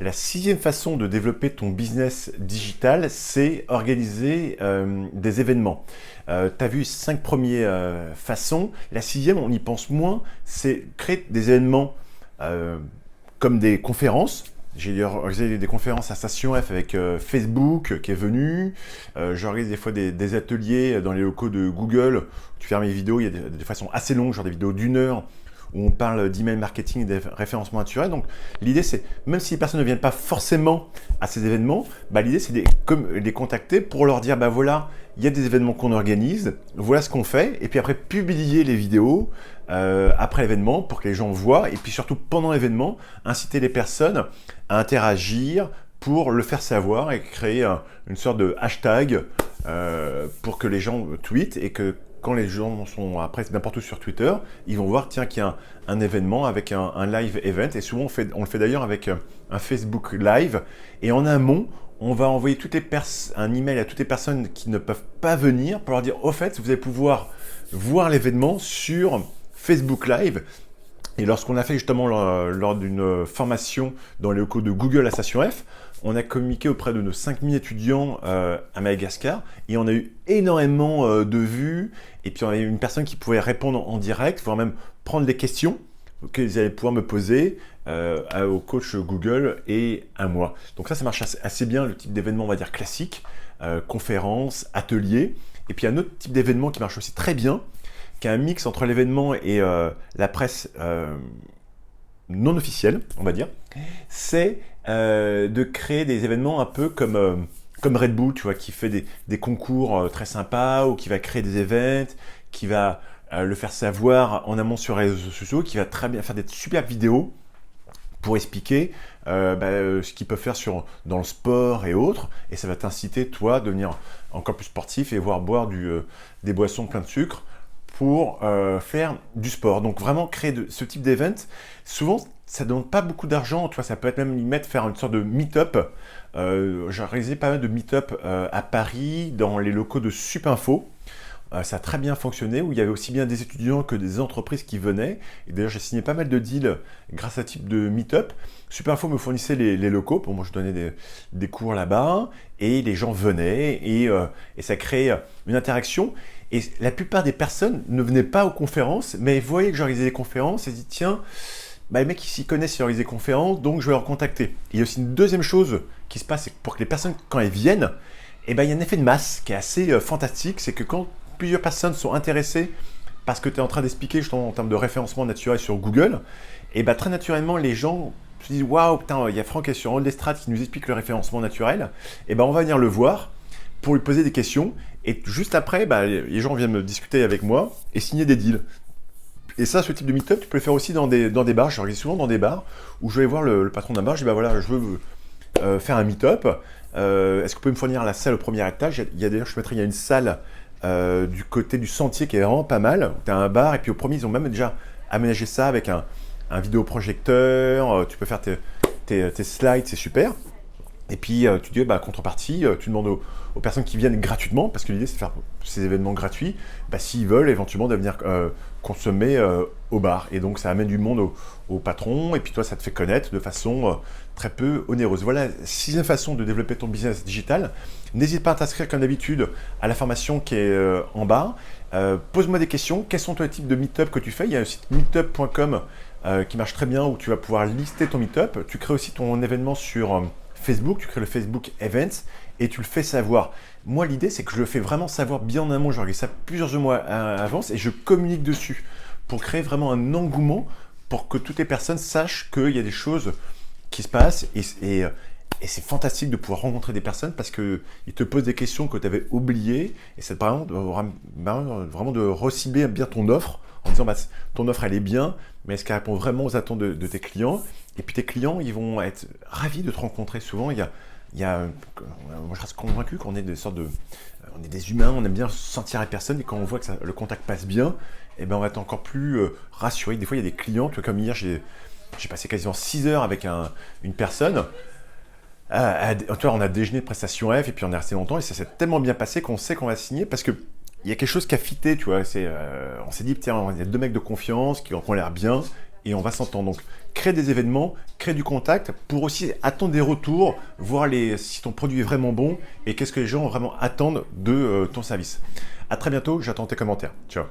La sixième façon de développer ton business digital, c'est organiser des événements. Tu as vu 5 premières façons. La sixième, on y pense moins, c'est créer des événements comme des conférences. J'ai organisé des conférences à Station F avec Facebook qui est venu. J'organise des fois des ateliers dans les locaux de Google. Tu fais mes vidéos, il y a des façons assez longues, genre des vidéos d'1 heure où on parle d'email marketing et des référencements naturels. Donc l'idée c'est, même si les personnes ne viennent pas forcément à ces événements, l'idée c'est de les contacter pour leur dire voilà, il y a des événements qu'on organise, voilà ce qu'on fait, et puis après publier les vidéos après l'événement pour que les gens voient, et puis surtout pendant l'événement, inciter les personnes à interagir pour le faire savoir et créer une sorte de hashtag pour que les gens tweetent et que quand les gens sont après n'importe où sur Twitter, ils vont voir tiens qu'il y a un événement avec un live event, et souvent on le fait d'ailleurs avec un Facebook Live, et en amont on va envoyer un email à toutes les personnes qui ne peuvent pas venir pour leur dire au fait vous allez pouvoir voir l'événement sur Facebook Live. Et lorsqu'on a fait justement lors d'une formation dans les locaux de Google à Station F, on a communiqué auprès de nos 5000 étudiants à Madagascar, et on a eu énormément de vues, et puis on a eu une personne qui pouvait répondre en direct, voire même prendre des questions qu'ils allaient pouvoir me poser au coach Google et à moi. Donc ça marche assez bien, le type d'événement on va dire classique, conférence, atelier. Et puis il y a un autre type d'événement qui marche aussi très bien, qui est un mix entre l'événement et la presse non officielle, on va dire. C'est de créer des événements un peu comme Red Bull, tu vois, qui fait des concours très sympas, ou qui va créer des events, qui va le faire savoir en amont sur les réseaux sociaux, qui va très bien faire des super vidéos pour expliquer ce qu'ils peuvent faire dans le sport et autres, et ça va t'inciter, toi, à devenir encore plus sportif et boire des boissons pleines de sucre pour faire du sport. Donc vraiment créer ce type d'event, souvent ça ne demande pas beaucoup d'argent, tu vois, ça peut être même limite faire une sorte de meet-up. J'ai réalisé pas mal de meet-up à Paris, dans les locaux de Supinfo. Ça a très bien fonctionné, où il y avait aussi bien des étudiants que des entreprises qui venaient. Et d'ailleurs, j'ai signé pas mal de deals grâce à ce type de meet-up. Supinfo me fournissait les locaux, pour moi je donnais des cours là-bas, et les gens venaient, et ça créait une interaction. Et la plupart des personnes ne venaient pas aux conférences, mais voyaient que j'organisais des conférences, et se disaient tiens, les mecs ils s'y connaissent, ils organisent des conférences, donc je vais leur contacter. Il y a aussi une deuxième chose qui se passe, c'est que pour que les personnes, quand elles viennent, il y a un effet de masse qui est assez fantastique, c'est que quand plusieurs personnes sont intéressées par ce que tu es en train d'expliquer justement en termes de référencement naturel sur Google, et très naturellement les gens se disent waouh, putain, il y a Franck qui est sur All-Estrade qui nous explique le référencement naturel, et on va venir le voir pour lui poser des questions, et juste après, les gens viennent me discuter avec moi et signer des deals. Et ça, ce type de meet-up, tu peux le faire aussi dans des bars. J'organise souvent dans des bars où je vais voir le patron d'un bar, je dis voilà, je veux faire un meet-up, est-ce que vous pouvez me fournir la salle au premier étage? D'ailleurs, il y a une salle du côté du sentier qui est vraiment pas mal. Tu as un bar, et puis au premier, ils ont même déjà aménagé ça avec un vidéoprojecteur, tu peux faire tes slides, c'est super. Et puis tu dis, contrepartie, tu demandes aux personnes qui viennent gratuitement, parce que l'idée c'est de faire ces événements gratuits, s'ils veulent éventuellement de venir consommer au bar. Et donc ça amène du monde au patron, et puis toi ça te fait connaître de façon très peu onéreuse. Voilà, sixième façon de développer ton business digital. N'hésite pas à t'inscrire comme d'habitude à la formation qui est en bas. Pose-moi des questions. Quels sont les types de meet-up que tu fais? Il y a le site meetup.com qui marche très bien, où tu vas pouvoir lister ton meet-up. Tu crées aussi ton événement sur Facebook, tu crées le Facebook Events et tu le fais savoir. Moi, l'idée, c'est que je le fais vraiment savoir bien en amont. J'organise ça plusieurs mois à l'avance et je communique dessus pour créer vraiment un engouement, pour que toutes les personnes sachent qu'il y a des choses qui se passent, et c'est fantastique de pouvoir rencontrer des personnes parce qu'ils te posent des questions que tu avais oubliées, et c'est vraiment de recibler bien ton offre en disant ton offre elle est bien, mais est-ce qu'elle répond vraiment aux attentes de tes clients? Et puis tes clients, ils vont être ravis de te rencontrer. Souvent, moi je reste convaincu qu'on est on est des humains, on aime bien sentir les personnes, et quand on voit que le contact passe bien, on va être encore plus rassuré. Des fois, il y a des clients, tu vois, comme hier, j'ai passé quasiment 6 heures avec une personne. On a déjeuné de prestation F, et puis on est resté longtemps, et ça s'est tellement bien passé qu'on sait qu'on va signer, parce que il y a quelque chose qui a fité, tu vois. On s'est dit, tiens, il y a deux mecs de confiance qui ont l'air bien, et on va s'entendre. Donc, crée des événements, crée du contact pour aussi attendre des retours, voir si ton produit est vraiment bon et qu'est-ce que les gens vraiment attendent de ton service. À très bientôt, j'attends tes commentaires. Ciao.